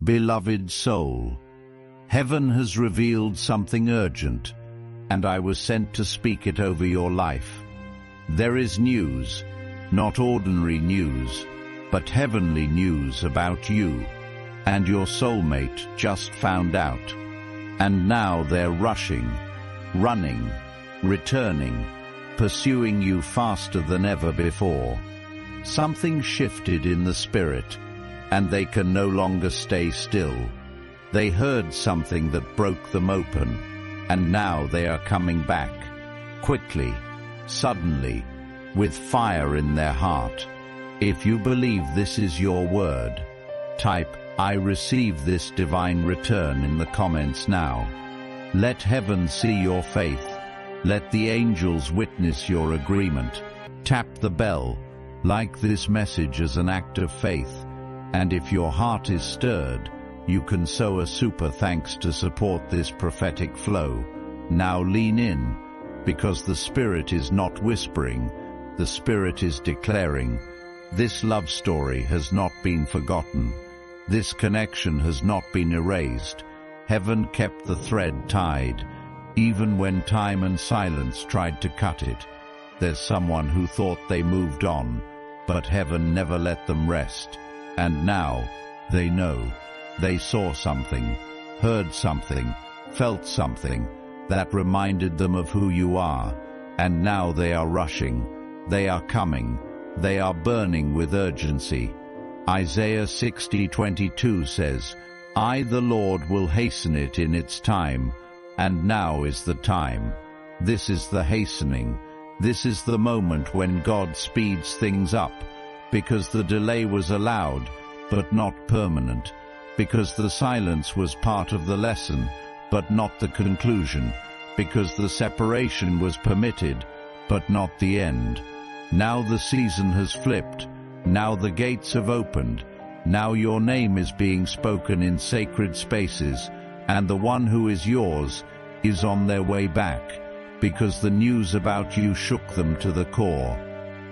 Beloved soul, heaven has revealed something urgent, and I was sent to speak it over your life. There is news, not ordinary news, but heavenly news about you, and your soulmate just found out. And now they're rushing, running, returning, pursuing you faster than ever before. Something shifted in the spirit, and they can no longer stay still. They heard something that broke them open, and now they are coming back, quickly, suddenly, with fire in their heart. If you believe this is your word, type, "I receive this divine return" in the comments now. Let heaven see your faith. Let the angels witness your agreement. Tap the bell, like this message as an act of faith. And if your heart is stirred, you can sow a super thanks to support this prophetic flow. Now lean in, because the Spirit is not whispering, the Spirit is declaring. This love story has not been forgotten. This connection has not been erased. Heaven kept the thread tied, even when time and silence tried to cut it. There's someone who thought they moved on, but heaven never let them rest. And now, they know. They saw something, heard something, felt something that reminded them of who you are. And now they are rushing. They are coming. They are burning with urgency. Isaiah 60:22 says, "I, the Lord, will hasten it in its time, and now is the time." This is the hastening. This is the moment when God speeds things up, because the delay was allowed, but not permanent, because the silence was part of the lesson, but not the conclusion, because the separation was permitted, but not the end. Now the season has flipped. Now the gates have opened. Now your name is being spoken in sacred spaces, and the one who is yours is on their way back, because the news about you shook them to the core.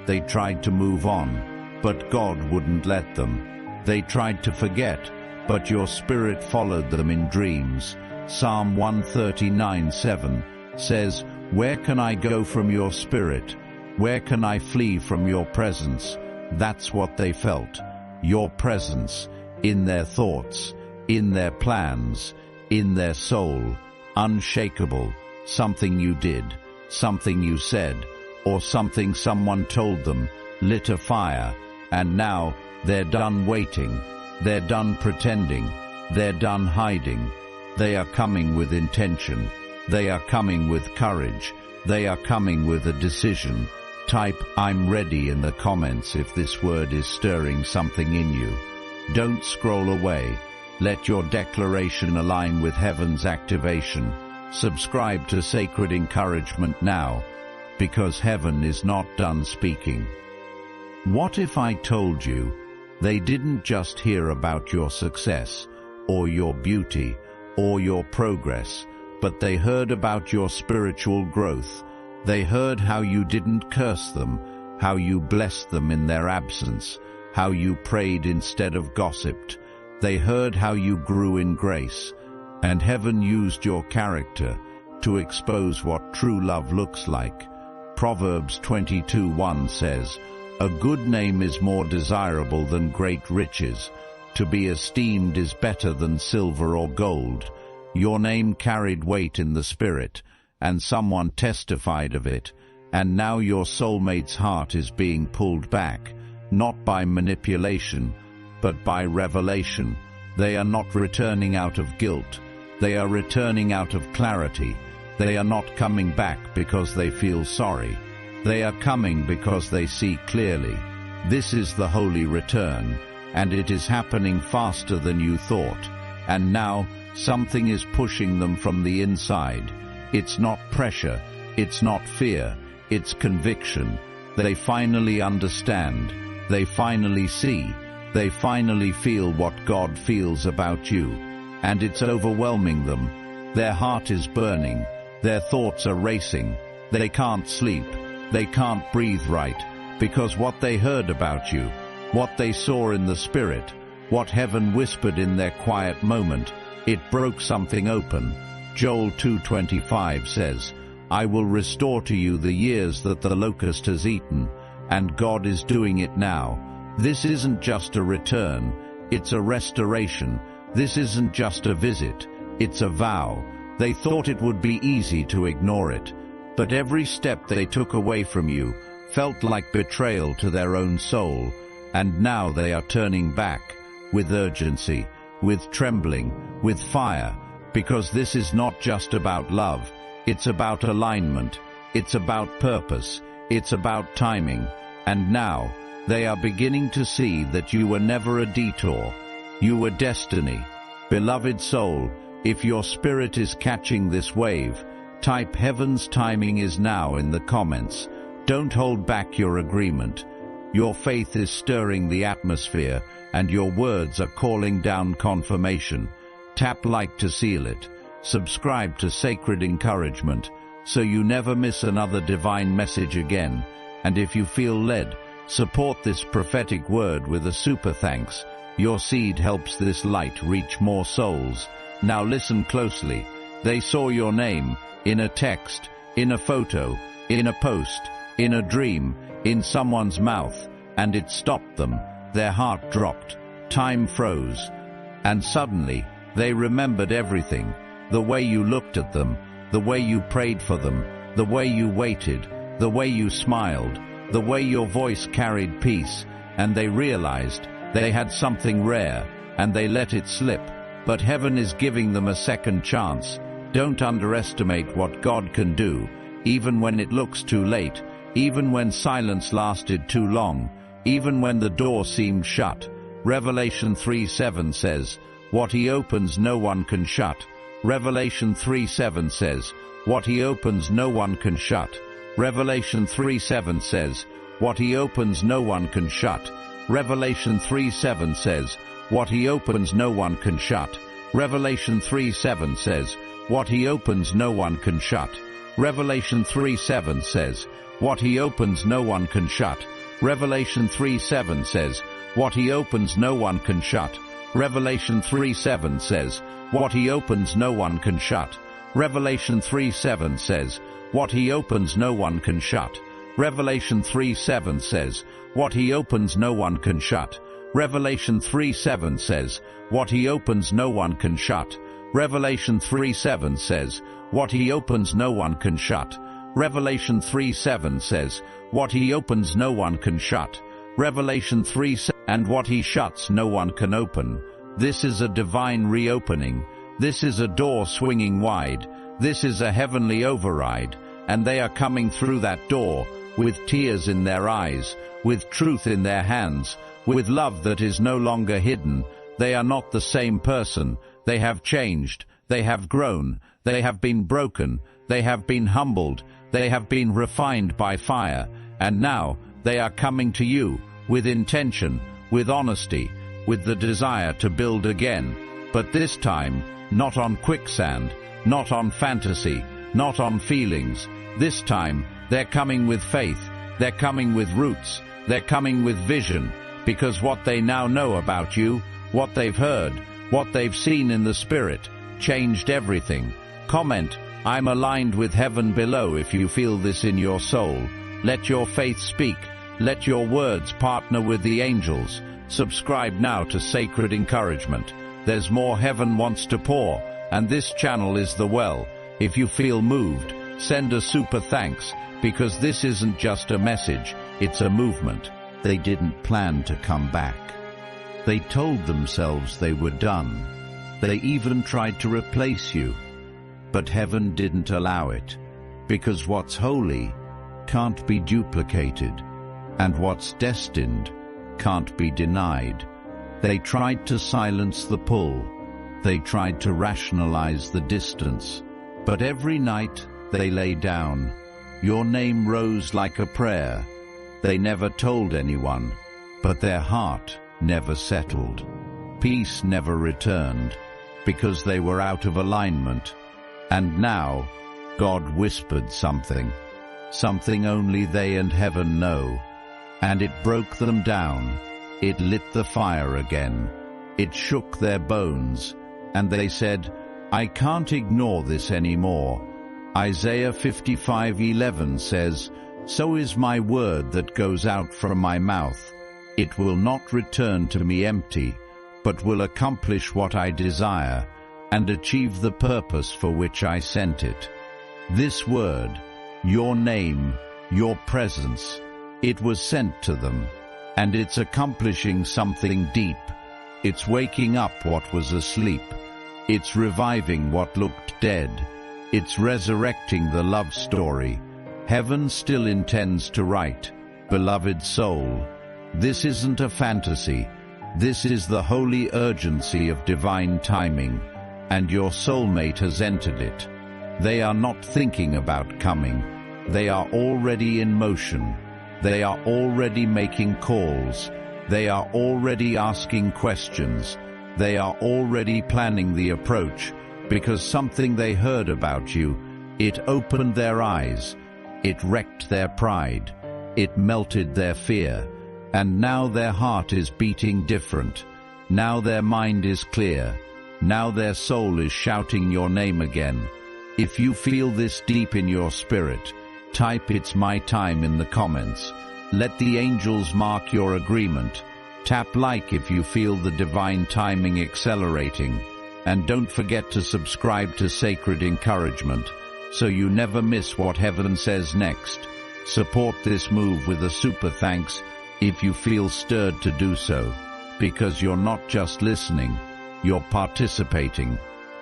They tried to move on, but God wouldn't let them. They tried to forget, but your spirit followed them in dreams. Psalm 139:7 says, "Where can I go from your spirit? Where can I flee from your presence?" That's what they felt. Your presence, in their thoughts, in their plans, in their soul, unshakable. Something you did, something you said, or something someone told them, lit a fire, and now they're done waiting. They're done pretending. They're done hiding. They are coming with intention. They are coming with courage. They are coming with a decision. Type, "I'm ready" in the comments if this word is stirring something in you. Don't scroll away. Let your declaration align with heaven's activation. Subscribe to Sacred Encouragement now, because heaven is not done speaking. What if I told you they didn't just hear about your success, or your beauty, or your progress, but they heard about your spiritual growth? They heard how you didn't curse them, how you blessed them in their absence, how you prayed instead of gossiped. They heard how you grew in grace, and heaven used your character to expose what true love looks like. Proverbs 22:1 says, "A good name is more desirable than great riches. To be esteemed is better than silver or gold." Your name carried weight in the spirit, and someone testified of it, and now your soulmate's heart is being pulled back, not by manipulation, but by revelation. They are not returning out of guilt. They are returning out of clarity. They are not coming back because they feel sorry. They are coming because they see clearly. This is the holy return, and it is happening faster than you thought. And now something is pushing them from the inside. It's not pressure, it's not fear, it's conviction. They finally understand. They finally see. They finally feel what God feels about you. And it's overwhelming them. Their heart is burning. Their thoughts are racing. They can't sleep. They can't breathe right, because what they heard about you, what they saw in the spirit, What heaven whispered in their quiet moment, it broke something open. Joel 2:25 says, I will restore to you the years that the locust has eaten, and God is doing it now. This isn't just a return, it's a restoration. This isn't just a visit, it's a vow. They thought it would be easy to ignore it, but every step they took away from you felt like betrayal to their own soul, and now they are turning back, with urgency, with trembling, with fire, because this is not just about love, it's about alignment, it's about purpose, it's about timing, and now they are beginning to see that you were never a detour, you were destiny. Beloved soul, if your spirit is catching this wave, type heaven's timing is now in the comments. Don't hold back your agreement. Your faith is stirring the atmosphere, and your words are calling down confirmation. Tap like to seal it. Subscribe to Sacred Encouragement, so you never miss another divine message again. And if you feel led, support this prophetic word with a super thanks. Your seed helps this light reach more souls. Now listen closely. They saw your name in a text, in a photo, in a post, in a dream, in someone's mouth, and it stopped them. Their heart dropped. Time froze. And suddenly, they remembered everything. The way you looked at them, the way you prayed for them, the way you waited, the way you smiled, the way your voice carried peace, and they realized they had something rare, and they let it slip. But heaven is giving them a second chance. Don't underestimate what God can do, even when it looks too late, even when silence lasted too long, even when the door seemed shut. Revelation 3:7 says, what he opens no one can shut. Revelation 3:7 says, what he opens no one can shut. Revelation 3:7 says, what he opens no one can shut. Revelation 3:7 says, what he opens no one can shut. Revelation 3:7 says, what he opens no one can shut. Revelation 3:7 says, what he opens no one can shut. Revelation 3:7 says, what he opens no one can shut. Revelation 3:7 says, what he opens no one can shut. Revelation 3:7 says, what he opens no one can shut. Revelation 3:7 says, what he opens no one can shut. Revelation 3:7 says, what he opens no one can shut. Revelation 3:7 says, what he opens no one can shut. Revelation 3:7 says, what he opens no one can shut. Revelation 3:7, and what he shuts no one can open. This is a divine reopening. This is a door swinging wide. This is a heavenly override, and they are coming through that door with tears in their eyes, with truth in their hands, with love that is no longer hidden. They are not the same person. They have changed. They have grown. They have been broken. They have been humbled. They have been refined by fire. And now they are coming to you with intention, with honesty, with the desire to build again. But this time, not on quicksand, not on fantasy, not on feelings. This time, they're coming with faith. They're coming with roots. They're coming with vision. Because what they now know about you, what they've heard, what they've seen in the Spirit, changed everything. Comment, I'm aligned with heaven below if you feel this in your soul. Let your faith speak. Let your words partner with the angels. Subscribe now to Sacred Encouragement. There's more heaven wants to pour, and this channel is the well. If you feel moved, send a super thanks, because this isn't just a message, it's a movement. They didn't plan to come back. They told themselves they were done. They even tried to replace you. But heaven didn't allow it, because what's holy can't be duplicated, and what's destined can't be denied. They tried to silence the pull. They tried to rationalize the distance. But every night they lay down, your name rose like a prayer. They never told anyone, but their heart never settled. Peace never returned, because they were out of alignment. And now, God whispered something only they and heaven know. And it broke them down. It lit the fire again. It shook their bones, and they said, "I can't ignore this anymore." Isaiah 55:11 says, "So is my word that goes out from my mouth. It will not return to me empty, but will accomplish what I desire, and achieve the purpose for which I sent it." This word, your name, your presence, it was sent to them, and it's accomplishing something deep. It's waking up what was asleep. It's reviving what looked dead. It's resurrecting the love story. Heaven still intends to write, "Beloved soul." This isn't a fantasy. This is the holy urgency of divine timing, and your soulmate has entered it. They are not thinking about coming. They are already in motion. They are already making calls. They are already asking questions. They are already planning the approach, because something they heard about you, it opened their eyes, it wrecked their pride, it melted their fear, and now their heart is beating different. Now their mind is clear. Now their soul is shouting your name again. If you feel this deep in your spirit, type "It's my time" in the comments. Let the angels mark your agreement. Tap like if you feel the divine timing accelerating. And don't forget to subscribe to Sacred Encouragement, so you never miss what heaven says next. Support this move with a super thanks if you feel stirred to do so, because you're not just listening, you're participating.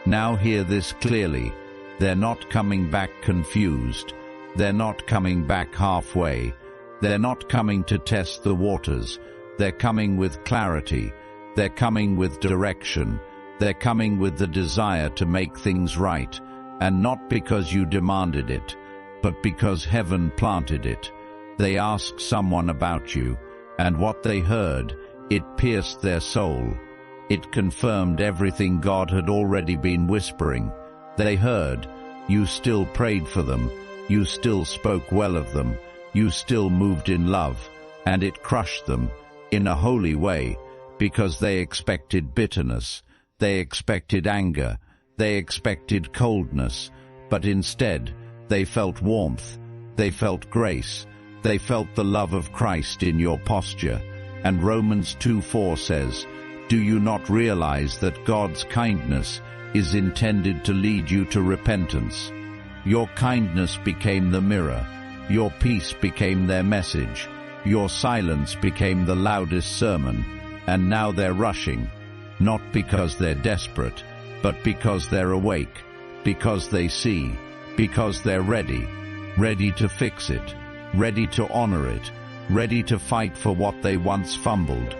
Now hear this clearly. They're not coming back confused. They're not coming back halfway. They're not coming to test the waters. They're coming with clarity. They're coming with direction. They're coming with the desire to make things right, and not because you demanded it, but because heaven planted it. They asked someone about you, and what they heard, it pierced their soul. It confirmed everything God had already been whispering. They heard, you still prayed for them, you still spoke well of them, you still moved in love, and it crushed them, in a holy way, because they expected bitterness. They expected anger, they expected coldness, but instead they felt warmth, they felt grace, they felt the love of Christ in your posture. And Romans 2:4 says, "Do you not realize that God's kindness is intended to lead you to repentance?" Your kindness became the mirror, your peace became their message, your silence became the loudest sermon, and now they're rushing. Not because they're desperate, but because they're awake, because they see, because they're ready to fix it, ready to honor it, ready to fight for what they once fumbled.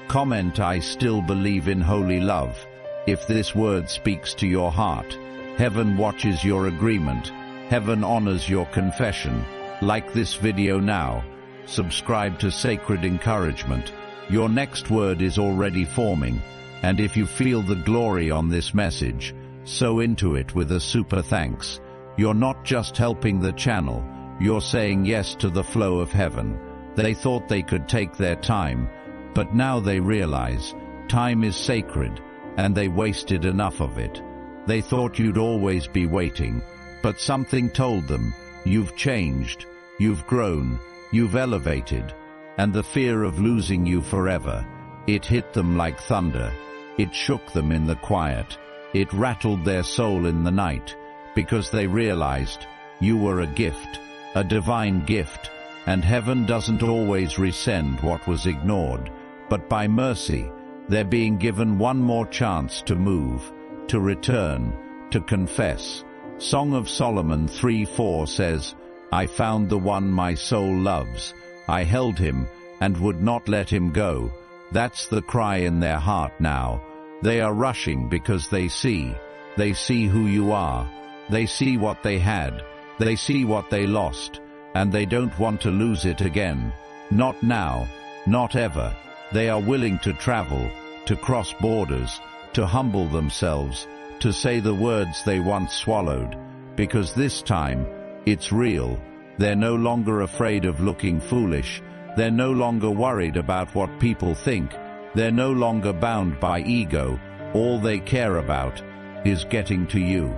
Comment "I still believe in holy love" if this word speaks to your heart. Heaven watches your agreement. Heaven honors your confession. Like this video now. Subscribe to Sacred Encouragement. Your next word is already forming. And if you feel the glory on this message, sow into it with a super thanks. You're not just helping the channel, you're saying yes to the flow of heaven. They thought they could take their time, but now they realize time is sacred, and they wasted enough of it. They thought you'd always be waiting, but something told them, you've changed, you've grown, you've elevated, and the fear of losing you forever, it hit them like thunder. It shook them in the quiet. It rattled their soul in the night, because they realized you were a gift, a divine gift, and heaven doesn't always resend what was ignored, but by mercy, they're being given one more chance to move, to return, to confess. Song of Solomon 3:4 says, "I found the one my soul loves. I held him and would not let him go." That's the cry in their heart now. They are rushing because they see who you are. They see what they had. They see what they lost. And they don't want to lose it again. Not now. Not ever. They are willing to travel, to cross borders, to humble themselves, to say the words they once swallowed. Because this time, it's real. They're no longer afraid of looking foolish. They're no longer worried about what people think. They're no longer bound by ego. All they care about is getting to you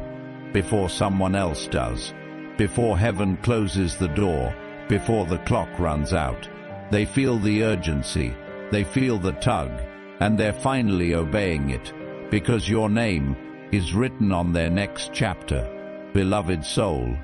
before someone else does, before heaven closes the door, before the clock runs out. They feel the urgency, they feel the tug, and they're finally obeying it, because your name is written on their next chapter. Beloved soul,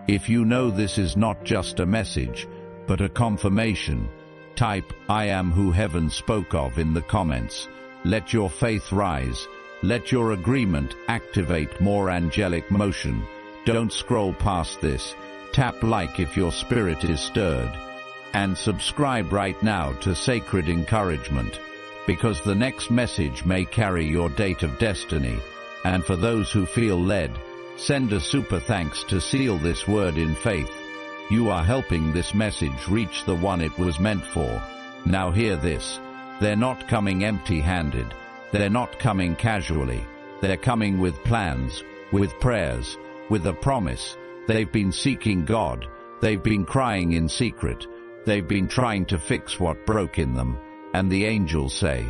if you know this is not just a message, but a confirmation, type "I am who heaven spoke of" in the comments. Let your faith rise. Let your agreement activate more angelic motion. Don't scroll past this. Tap like if your spirit is stirred. And subscribe right now to Sacred Encouragement, because the next message may carry your date of destiny. And for those who feel led, send a super thanks to seal this word in faith. You are helping this message reach the one it was meant for. Now hear this. They're not coming empty-handed. They're not coming casually. They're coming with plans, with prayers, with a promise. They've been seeking God. They've been crying in secret. They've been trying to fix what broke in them. And the angels say,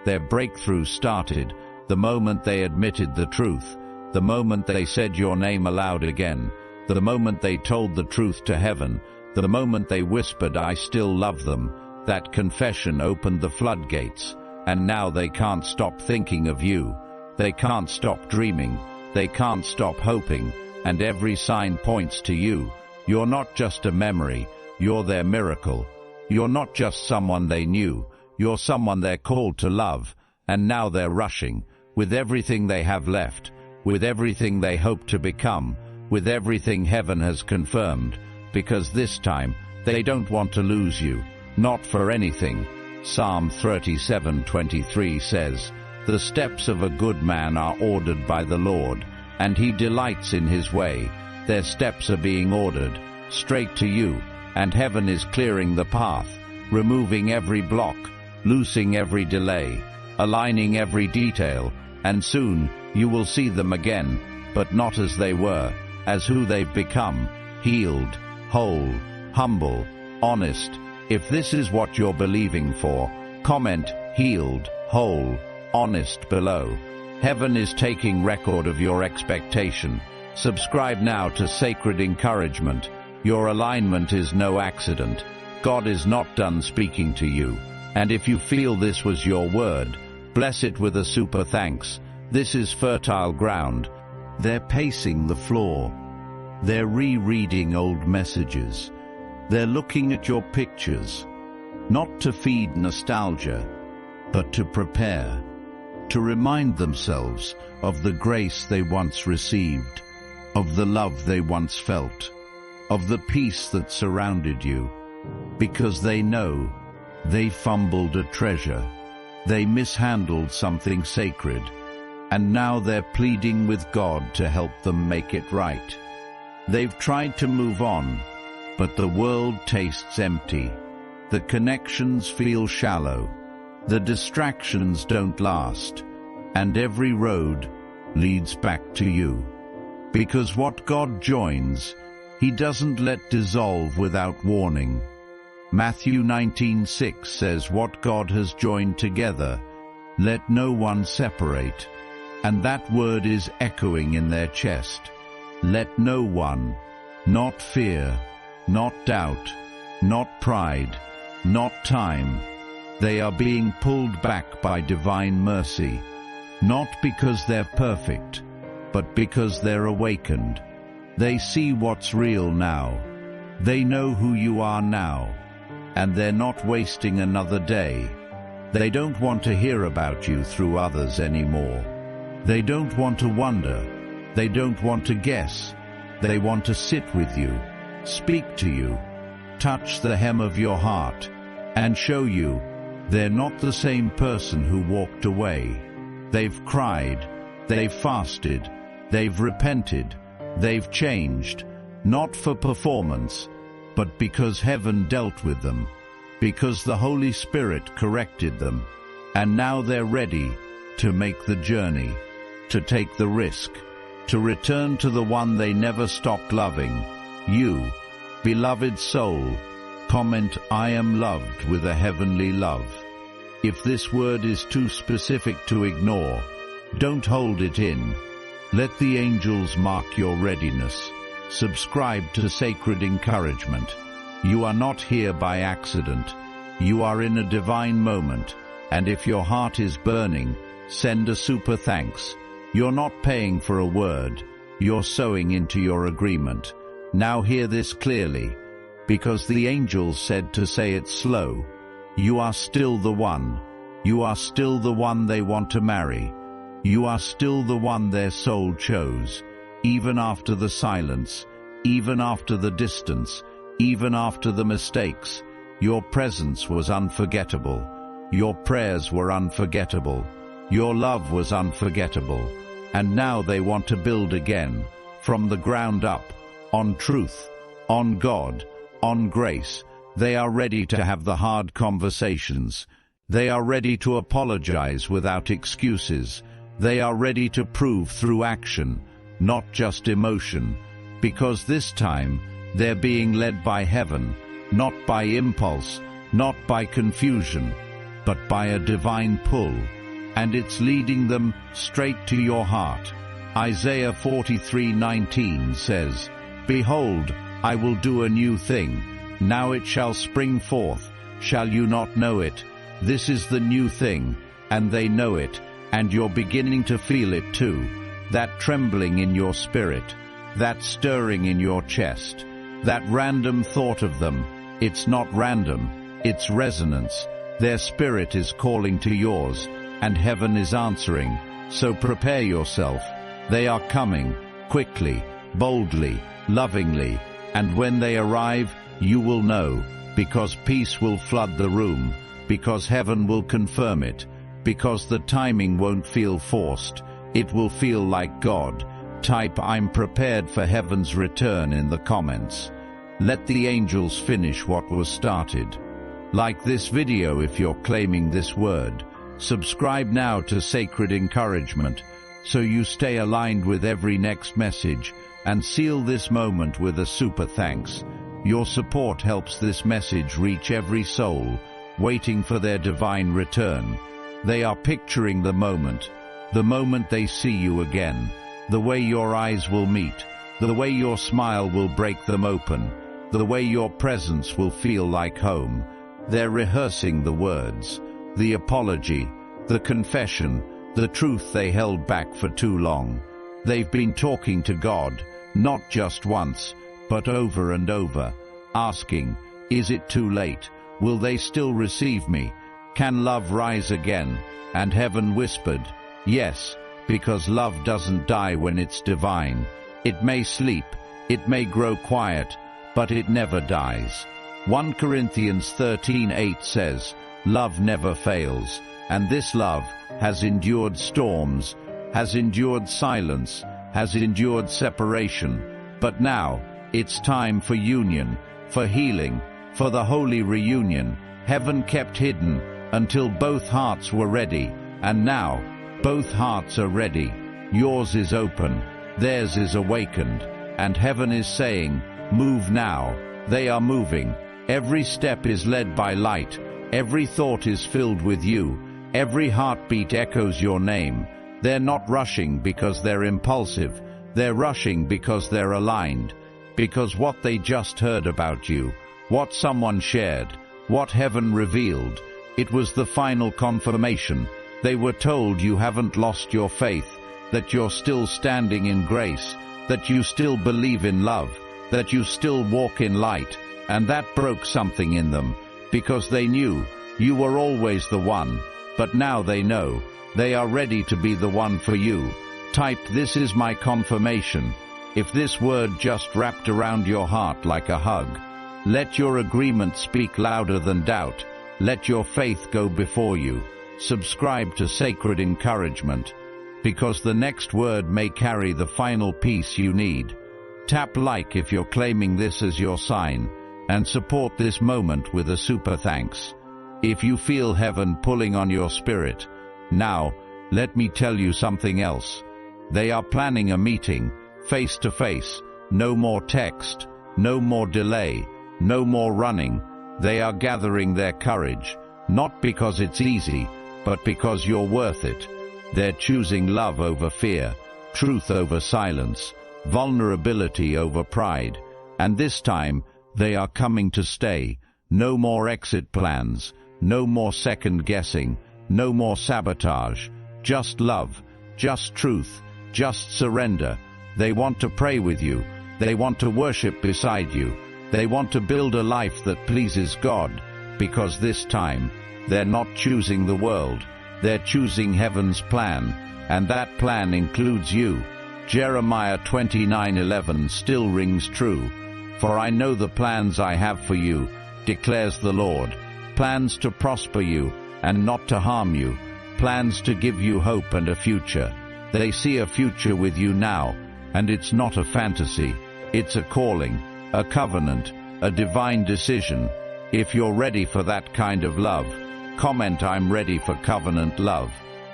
their breakthrough started the moment they admitted the truth, the moment they said your name aloud again, the moment they told the truth to heaven, the moment they whispered, "I still love them." That confession opened the floodgates, and now they can't stop thinking of you. They can't stop dreaming. They can't stop hoping, and every sign points to you. You're not just a memory. You're their miracle. You're not just someone they knew. You're someone they're called to love, and now they're rushing, with everything they have left, with everything they hope to become, with everything heaven has confirmed, because this time they don't want to lose you, not for anything. Psalm 37:23 says, "The steps of a good man are ordered by the Lord, and he delights in his way." Their steps are being ordered straight to you, and heaven is clearing the path, removing every block, loosing every delay, aligning every detail, and soon you will see them again, but not as they were, as who they've become, healed, whole, humble, honest. If this is what you're believing for, comment "healed, whole, honest" below. Heaven is taking record of your expectation. Subscribe now to Sacred Encouragement. Your alignment is no accident. God is not done speaking to you. And if you feel this was your word, bless it with a super thanks. This is fertile ground. They're pacing the floor. They're rereading old messages. They're looking at your pictures, not to feed nostalgia, but to prepare, to remind themselves of the grace they once received, of the love they once felt, of the peace that surrounded you, because they know they fumbled a treasure, they mishandled something sacred, and now they're pleading with God to help them make it right. They've tried to move on, but the world tastes empty. The connections feel shallow. The distractions don't last, and every road leads back to you. Because what God joins, He doesn't let dissolve without warning. Matthew 19:6 says, "What God has joined together, let no one separate." And that word is echoing in their chest. Let no one, not fear, not doubt, not pride, not time. They are being pulled back by divine mercy, not because they're perfect, but because they're awakened. They see what's real now. They know who you are now, and they're not wasting another day. They don't want to hear about you through others anymore. They don't want to wonder. They don't want to guess. They want to sit with you, speak to you, touch the hem of your heart, and show you they're not the same person who walked away. They've cried, they've fasted, they've repented, they've changed, not for performance, but because heaven dealt with them, because the Holy Spirit corrected them, and now they're ready to make the journey, to take the risk, to return to the one they never stopped loving. You, beloved soul, comment "I am loved" with a heavenly love. If this word is too specific to ignore, don't hold it in. Let the angels mark your readiness. Subscribe to Sacred Encouragement. You are not here by accident. You are in a divine moment, and if your heart is burning, send a super thanks. You're not paying for a word. You're sowing into your agreement. Now hear this clearly, because the angels said to say it slow. You are still the one. You are still the one they want to marry. You are still the one their soul chose. Even after the silence, even after the distance, even after the mistakes, your presence was unforgettable. Your prayers were unforgettable. Your love was unforgettable. And now they want to build again, from the ground up, on truth, on God, on grace. They are ready to have the hard conversations. They are ready to apologize without excuses. They are ready to prove through action, not just emotion, because this time they're being led by heaven, not by impulse, not by confusion, but by a divine pull, and it's leading them straight to your heart. Isaiah 43:19 says, "Behold, I will do a new thing. Now it shall spring forth. Shall you not know it? This is the new thing," and they know it, and you're beginning to feel it too. That trembling in your spirit, that stirring in your chest, that random thought of them. It's not random, it's resonance. Their spirit is calling to yours, and heaven is answering. So prepare yourself. They are coming, quickly, boldly, lovingly, and when they arrive, you will know, because peace will flood the room, because heaven will confirm it, because the timing won't feel forced, it will feel like God. Type "I'm prepared for heaven's return" in the comments. Let the angels finish what was started. Like this video if you're claiming this word. Subscribe now to Sacred Encouragement, so you stay aligned with every next message, and seal this moment with a super thanks. Your support helps this message reach every soul, waiting for their divine return. They are picturing the moment they see you again, the way your eyes will meet, the way your smile will break them open, the way your presence will feel like home. They're rehearsing the words, the apology, the confession, the truth they held back for too long. They've been talking to God, not just once, but over and over, asking, "Is it too late? Will they still receive me? Can love rise again?" And heaven whispered, "Yes, because love doesn't die when it's divine. It may sleep, it may grow quiet, but it never dies." 1 Corinthians 13:8 says, "Love never fails," and this love has endured storms, has endured silence, has endured separation. But now, it's time for union, for healing, for the holy reunion. Heaven kept hidden until both hearts were ready, and now, both hearts are ready. Yours is open, theirs is awakened, and heaven is saying, "Move now." They are moving. Every step is led by light. Every thought is filled with you. Every heartbeat echoes your name. They're not rushing because they're impulsive. They're rushing because they're aligned. Because what they just heard about you, what someone shared, what heaven revealed, it was the final confirmation. They were told you haven't lost your faith, that you're still standing in grace, that you still believe in love, that you still walk in light, and that broke something in them, because they knew you were always the one, but now they know they are ready to be the one for you. Type "This is my confirmation" if this word just wrapped around your heart like a hug. Let your agreement speak louder than doubt. Let your faith go before you. Subscribe to Sacred Encouragement, because the next word may carry the final piece you need. Tap like if you're claiming this as your sign, and support this moment with a super thanks. If you feel heaven pulling on your spirit, now, let me tell you something else. They are planning a meeting, face to face. No more text, no more delay, no more running. They are gathering their courage, Not because it's easy, but because you're worth it. They're choosing love over fear, truth over silence, vulnerability over pride. And this time, they are coming to stay. No more exit plans, no more second guessing, no more sabotage. Just love, just truth, just surrender. They want to pray with you. They want to worship beside you. They want to build a life that pleases God, because this time, they're not choosing the world. They're choosing heaven's plan, and that plan includes you. Jeremiah 29:11 still rings true. For I know the plans I have for you, declares the Lord. Plans to prosper you and not to harm you. Plans to give you hope and a future. They see a future with you now, and it's not a fantasy. It's a calling, a covenant, a divine decision. If you're ready for that kind of love, comment "I'm ready for covenant love."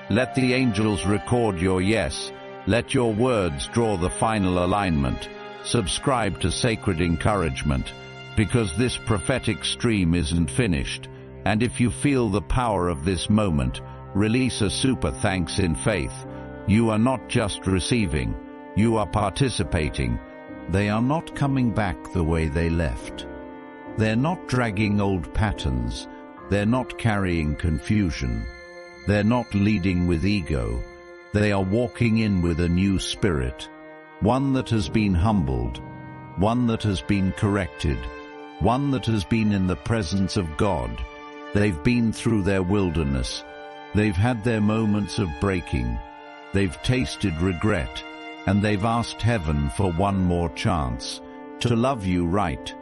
Let the angels record your yes. Let your words draw the final alignment. Subscribe to Sacred Encouragement, because this prophetic stream isn't finished. And if you feel the power of this moment, release a super thanks in faith. You are not just receiving, you are participating. They are not coming back the way they left. They're not dragging old patterns. They're not carrying confusion. They're not leading with ego. They are walking in with a new spirit, one that has been humbled, one that has been corrected, one that has been in the presence of God. They've been through their wilderness. They've had their moments of breaking. They've tasted regret, and they've asked heaven for one more chance, to love you right,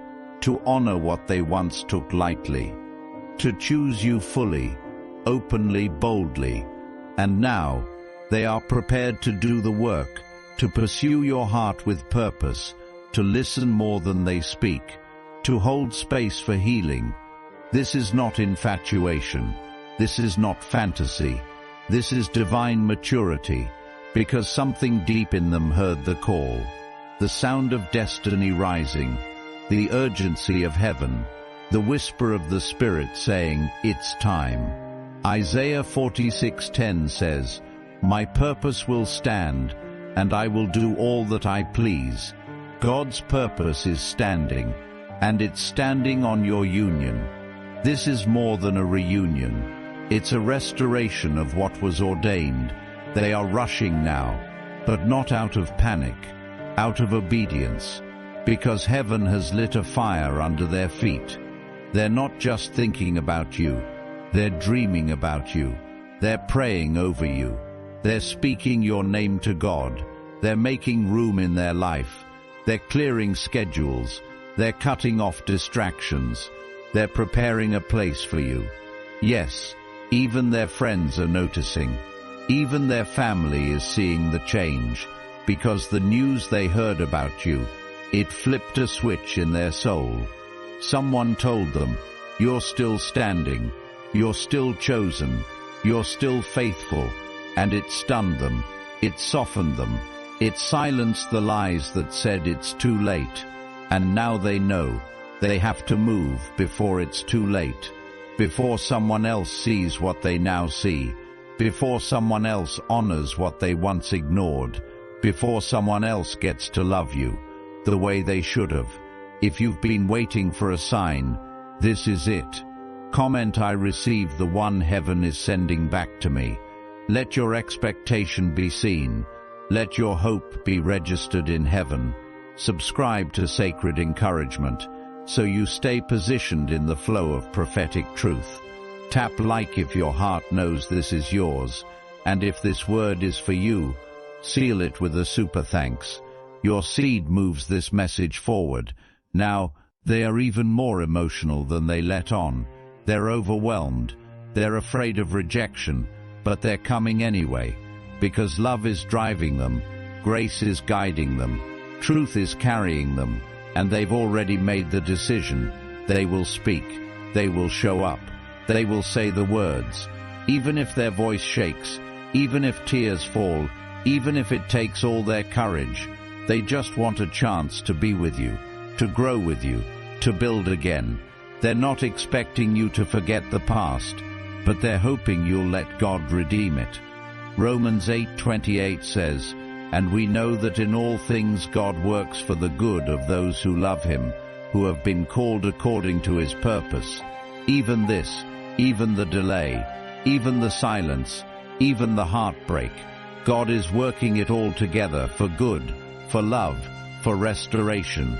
to honor what they once took lightly, to choose you fully, openly, boldly. And now, they are prepared to do the work, to pursue your heart with purpose, to listen more than they speak, to hold space for healing. This is not infatuation. This is not fantasy. This is divine maturity, because something deep in them heard the call, the sound of destiny rising, the urgency of heaven, the whisper of the Spirit saying, "It's time." Isaiah 46:10 says, "My purpose will stand, and I will do all that I please." God's purpose is standing, and it's standing on your union. This is more than a reunion. It's a restoration of what was ordained. They are rushing now, but not out of panic, out of obedience, because heaven has lit a fire under their feet. They're not just thinking about you. They're dreaming about you. They're praying over you. They're speaking your name to God. They're making room in their life. They're clearing schedules. They're cutting off distractions. They're preparing a place for you. Yes, even their friends are noticing. Even their family is seeing the change, because the news they heard about you, it flipped a switch in their soul. Someone told them, "You're still standing. You're still chosen. You're still faithful." And it stunned them. It softened them. It silenced the lies that said it's too late. And now they know they have to move before it's too late, before someone else sees what they now see, before someone else honors what they once ignored, before someone else gets to love you the way they should have. If you've been waiting for a sign, this is it. Comment "I receive the one heaven is sending back to me." Let your expectation be seen. Let your hope be registered in heaven. Subscribe to Sacred Encouragement, so you stay positioned in the flow of prophetic truth. Tap like if your heart knows this is yours, and if this word is for you, seal it with a super thanks. Your seed moves this message forward. Now, they are even more emotional than they let on. They're overwhelmed. They're afraid of rejection, but they're coming anyway, because love is driving them, grace is guiding them, truth is carrying them, and they've already made the decision. They will speak. They will show up. They will say the words, even if their voice shakes, even if tears fall, even if it takes all their courage. They just want a chance to be with you, to grow with you, to build again. They're not expecting you to forget the past, but they're hoping you'll let God redeem it. Romans 8:28 says, "And we know that in all things God works for the good of those who love him, who have been called according to his purpose." Even this, even the delay, even the silence, even the heartbreak, God is working it all together for good, for love, for restoration,